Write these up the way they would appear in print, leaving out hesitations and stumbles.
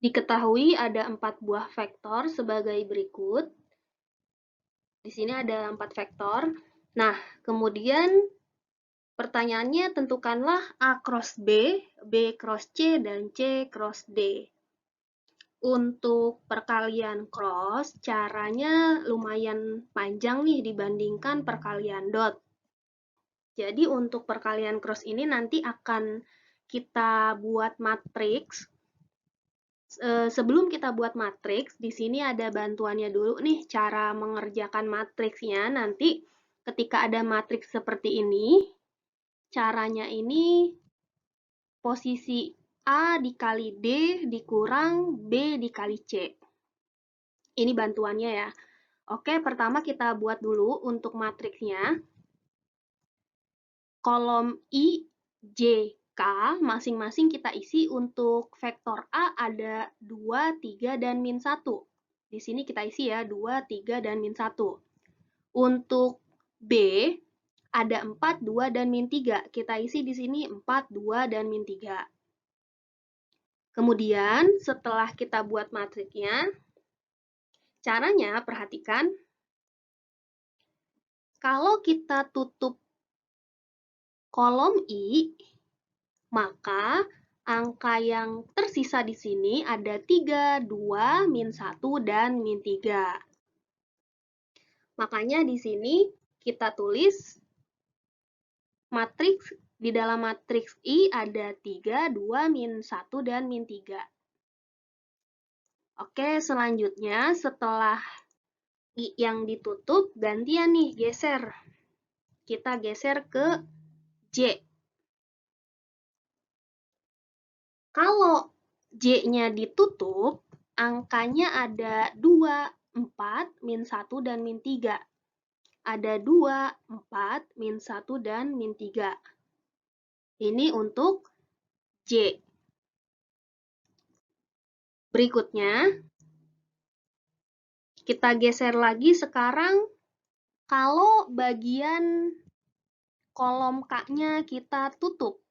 Diketahui ada 4 buah vektor sebagai berikut. Di sini ada 4 vektor. Nah, kemudian pertanyaannya tentukanlah A cross B cross C, dan C cross D. Untuk perkalian cross, caranya lumayan panjang nih dibandingkan perkalian dot. Jadi untuk perkalian cross ini nanti akan kita buat matriks. Sebelum kita buat matriks, di sini ada bantuannya dulu nih, cara mengerjakan matriksnya. Nanti ketika ada matriks seperti ini, caranya ini posisi A dikali D dikurang B dikali C. Ini bantuannya ya. Oke, pertama kita buat dulu untuk matriksnya. Kolom I, J, K masing-masing kita isi. Untuk vektor A ada 2, 3, dan min 1. Di sini kita isi ya, 2, 3, dan min 1. Untuk B ada 4, 2, dan min 3. Kita isi di sini 4, 2, dan min 3. Kemudian setelah kita buat matriksnya, caranya perhatikan. Kalau kita tutup kolom I, maka angka yang tersisa di sini ada 3, 2, min 1, dan min 3. Makanya di sini kita tulis matriks, di dalam matriks I ada 3, 2, min 1, dan min 3. Oke, selanjutnya setelah I yang ditutup, gantian nih, geser. Kita geser ke J. Kalau J-nya ditutup, angkanya ada 2, 4, min 1, dan min 3. Ada 2, 4, min 1, dan min 3. Ini untuk J. Berikutnya, kita geser lagi sekarang. Kalau bagian kolom K-nya kita tutup.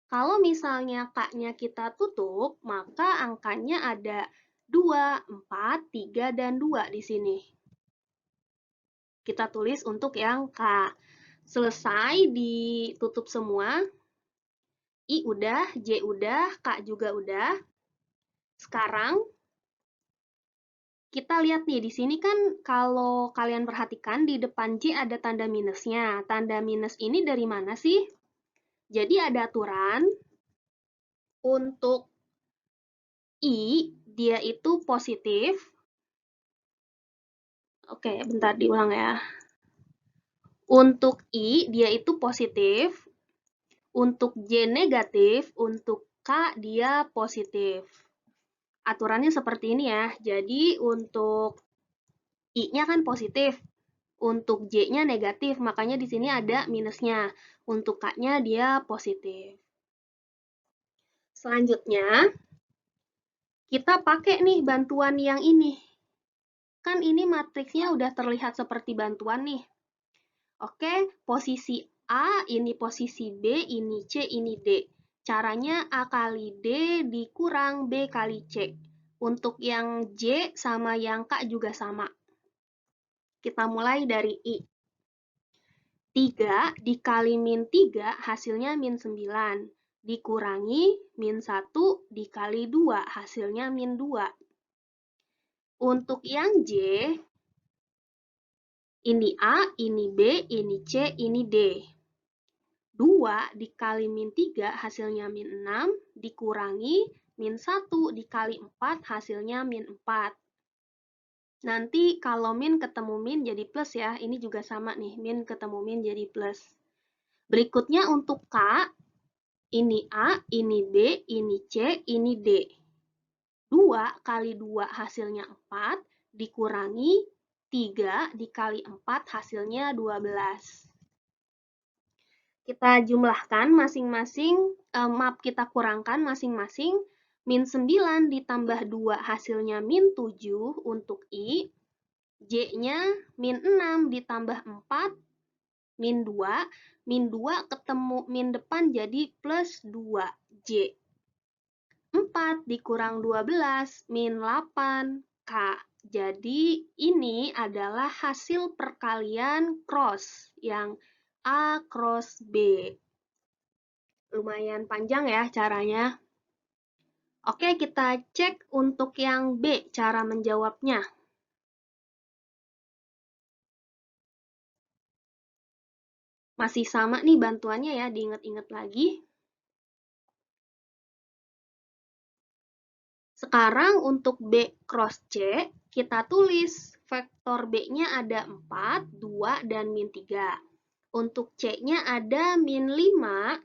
Kalau misalnya K-nya kita tutup, maka angkanya ada 2, 4, 3, dan 2 di sini. Kita tulis untuk yang K. Selesai ditutup semua. I udah, J udah, K juga udah. Sekarang kita lihat nih, di sini kan kalau kalian perhatikan di depan J ada tanda minusnya. Tanda minus ini dari mana sih? Jadi ada aturan untuk I, dia itu positif. Oke, bentar diulang ya. Untuk I, dia itu positif. Untuk J negatif, untuk K dia positif. Aturannya seperti ini ya. Jadi untuk I-nya kan positif. Untuk J-nya negatif, makanya di sini ada minusnya. Untuk K-nya dia positif. Selanjutnya, kita pakai nih bantuan yang ini. Kan ini matriksnya udah terlihat seperti bantuan nih. Oke, posisi A, ini posisi B, ini C, ini D. Caranya A kali D dikurang B kali C. Untuk yang J sama yang K juga sama. Kita mulai dari I. 3 dikali min 3 hasilnya min 9. Dikurangi min 1 dikali 2 hasilnya min 2. Untuk yang J, ini A, ini B, ini C, ini D. 2 dikali min 3 hasilnya min 6, dikurangi min 1 dikali 4 hasilnya min 4. Nanti kalau min ketemu min jadi plus ya, ini juga sama nih, min ketemu min jadi plus. Berikutnya untuk K, ini A, ini B, ini C, ini D. 2 kali 2 hasilnya 4, dikurangi 3 dikali 4 hasilnya 12. Kita jumlahkan masing-masing, kita kurangkan masing-masing. Min 9 ditambah 2 hasilnya min 7 untuk I. J-nya min 6 ditambah 4, min 2. Min 2 ketemu min depan jadi plus 2J. 4 dikurang 12 min 8 K. Jadi ini adalah hasil perkalian cross yang A cross B. Lumayan panjang ya caranya. Oke, kita cek untuk yang B, cara menjawabnya. Masih sama nih bantuannya ya, diingat-ingat lagi. Sekarang untuk B cross C, kita tulis vektor B-nya ada 4, 2, dan min 3. Untuk C-nya ada min 5,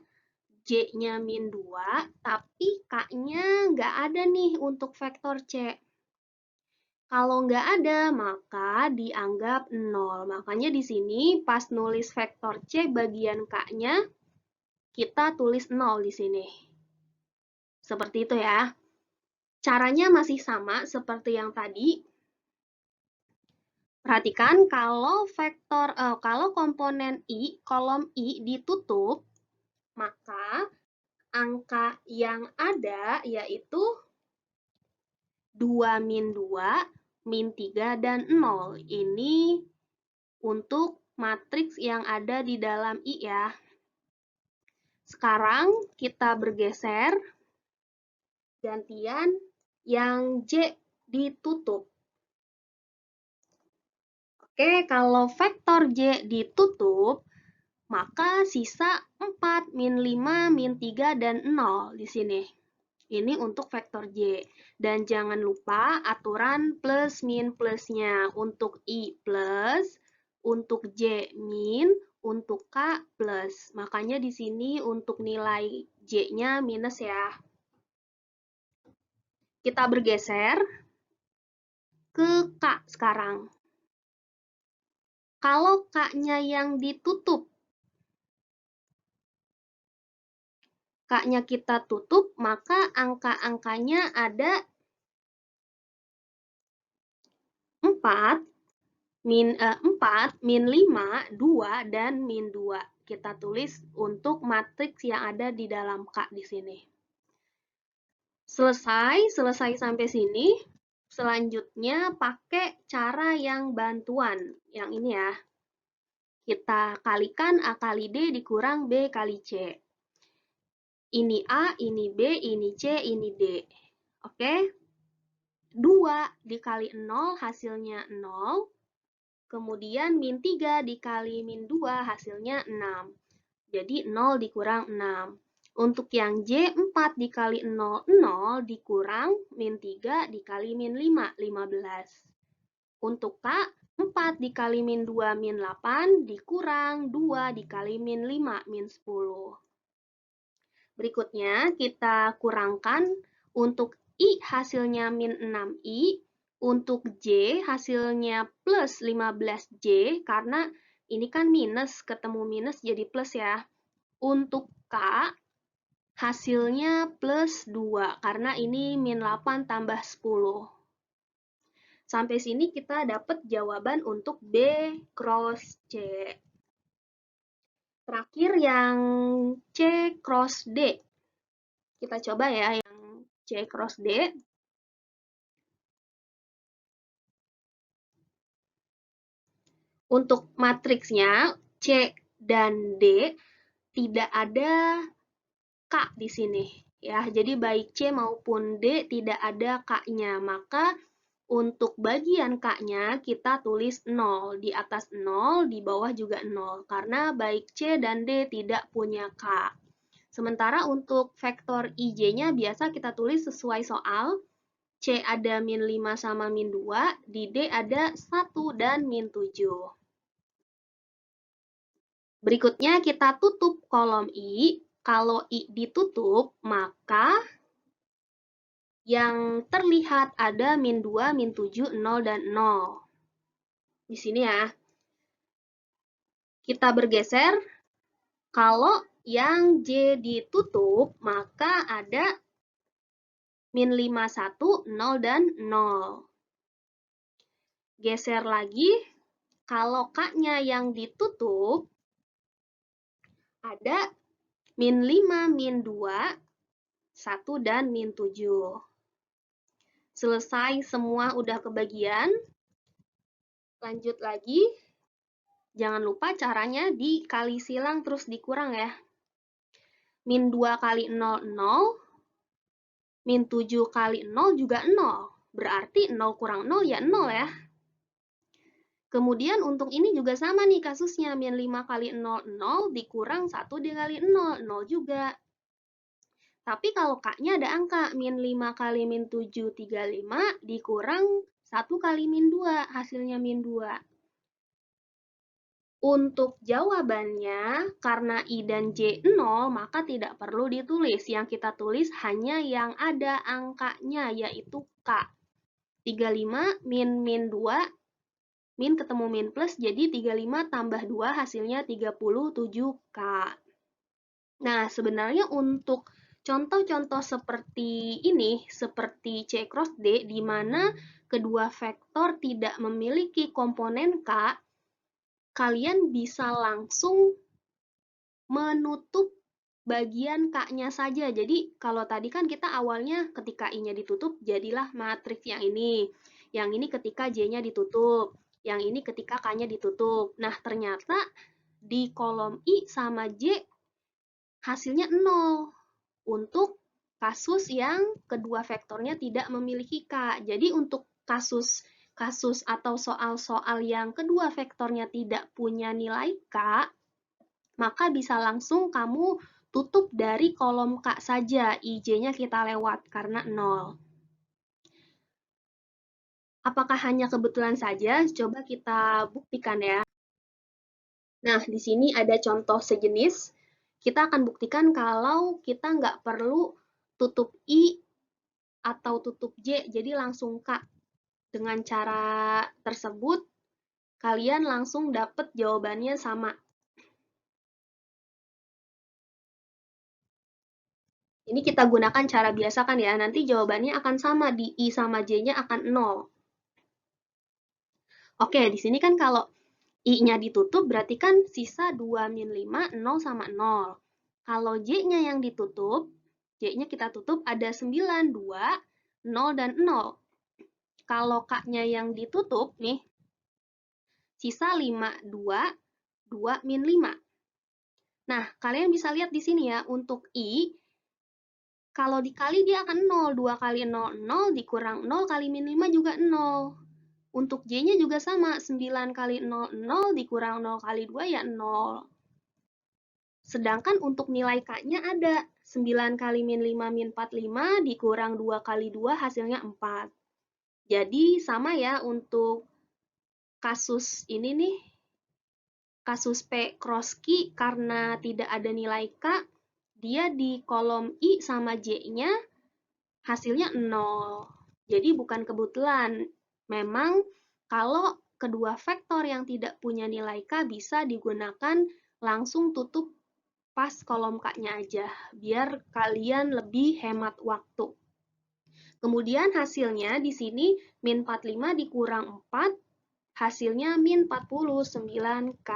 J-nya min 2, tapi K-nya nggak ada nih untuk vektor C. Kalau nggak ada, maka dianggap 0. Makanya di sini pas nulis vektor C bagian K-nya, kita tulis 0 di sini. Seperti itu ya. Caranya masih sama seperti yang tadi. Perhatikan kalau komponen I, kolom I ditutup, maka angka yang ada yaitu 2 min 2, min 3, dan 0. Ini untuk matriks yang ada di dalam I ya. Sekarang kita bergeser, gantian yang J ditutup. Oke, kalau vektor J ditutup, maka sisa 4, min 5, min 3, dan 0 di sini. Ini untuk vektor J. Dan jangan lupa aturan plus min plusnya. Untuk I plus, untuk J min, untuk K plus. Makanya di sini untuk nilai J-nya minus ya. Kita bergeser ke K sekarang. Kalau K-nya yang ditutup, K-nya kita tutup, maka angka-angkanya ada 4, min 5, 2, dan min 2. Kita tulis untuk matriks yang ada di dalam K di sini. Selesai sampai sini. Selanjutnya pakai cara yang bantuan. Yang ini ya. Kita kalikan A kali D dikurang B kali C. Ini A, ini B, ini C, ini D. Oke? 2 dikali 0 hasilnya 0. Kemudian min 3 dikali min 2 hasilnya 6. Jadi 0 dikurang 6. Untuk yang J, 4 dikali 0, 0 dikurang min 3 dikali min 5, 15. Untuk K, 4 dikali min 2, min 8, dikurang 2 dikali min 5, min 10. Berikutnya, kita kurangkan untuk I hasilnya min 6I, untuk J hasilnya plus 15J, karena ini kan minus, ketemu minus jadi plus ya. Untuk K, hasilnya plus 2, karena ini min 8 tambah 10. Sampai sini kita dapat jawaban untuk B cross C. Terakhir yang C cross D. Kita coba ya yang C cross D. Untuk matriksnya C dan D tidak ada K di sini. Ya, jadi baik C maupun D tidak ada K-nya. Maka untuk bagian K-nya kita tulis 0. Di atas 0, di bawah juga 0. Karena baik C dan D tidak punya K. Sementara untuk vektor IJ-nya biasa kita tulis sesuai soal. C ada min 5 sama min 2, di D ada 1 dan min 7. Berikutnya kita tutup kolom I. Kalau I ditutup, maka yang terlihat ada min 2, min 7, 0, dan 0. Di sini ya. Kita bergeser. Kalau yang J ditutup, maka ada min 5, 1, 0, dan 0. Geser lagi. Kalau K-nya yang ditutup, ada min 5, min 2, 1 dan min 7. Selesai semua udah kebagian. Lanjut lagi. Jangan lupa caranya dikali silang terus dikurang ya. Min 2 kali 0, 0. Min 7 kali 0 juga 0. Berarti 0 kurang 0 ya 0 ya. Kemudian untuk ini juga sama nih kasusnya. Min 5 kali 0, 0 dikurang 1 dikali 0, 0 juga. Tapi kalau K-nya ada angka, min 5 kali min 7, 35, dikurang 1 kali min 2, hasilnya min 2. Untuk jawabannya, karena I dan J 0, maka tidak perlu ditulis. Yang kita tulis hanya yang ada angkanya, yaitu K. 35 min 2, min ketemu min plus, jadi 35 tambah 2 hasilnya 37K. Nah, sebenarnya untuk contoh-contoh seperti ini, seperti C cross D, di mana kedua vektor tidak memiliki komponen K, kalian bisa langsung menutup bagian K-nya saja. Jadi, kalau tadi kan kita awalnya ketika I-nya ditutup, jadilah matriks yang ini. Yang ini ketika J-nya ditutup. Yang ini ketika K-nya ditutup. Nah, ternyata di kolom I sama J hasilnya 0 untuk kasus yang kedua vektornya tidak memiliki K. Jadi untuk kasus atau soal-soal yang kedua vektornya tidak punya nilai K, maka bisa langsung kamu tutup dari kolom K saja, IJ-nya kita lewat karena 0. Apakah hanya kebetulan saja? Coba kita buktikan ya. Nah, di sini ada contoh sejenis. Kita akan buktikan kalau kita nggak perlu tutup I atau tutup J, jadi langsung K. Dengan cara tersebut, kalian langsung dapat jawabannya sama. Ini kita gunakan cara biasa kan ya, nanti jawabannya akan sama, di I sama J-nya akan 0. Oke, di sini kan kalau I-nya ditutup, berarti kan sisa 2 min 5, 0 sama 0. Kalau J-nya yang ditutup, J-nya kita tutup ada 9, 2, 0, dan 0. Kalau K-nya yang ditutup nih, sisa 5, 2, 2 min 5. Nah, kalian bisa lihat di sini ya, untuk I, kalau dikali dia akan 0. 2 kali 0, 0, dikurang 0 kali min 5 juga 0. Untuk J-nya juga sama, 9 kali 0, 0, dikurang 0 kali 2 ya 0. Sedangkan untuk nilai K-nya ada, 9 kali min 5 min 45, dikurang 2 kali 2 hasilnya 4. Jadi sama ya untuk kasus ini nih, kasus P cross Q karena tidak ada nilai K, dia di kolom I sama J-nya hasilnya 0. Jadi bukan kebetulan. Memang kalau kedua vektor yang tidak punya nilai K bisa digunakan langsung tutup pas kolom K-nya aja, biar kalian lebih hemat waktu. Kemudian hasilnya di sini min 45 dikurang 4, hasilnya min 49K.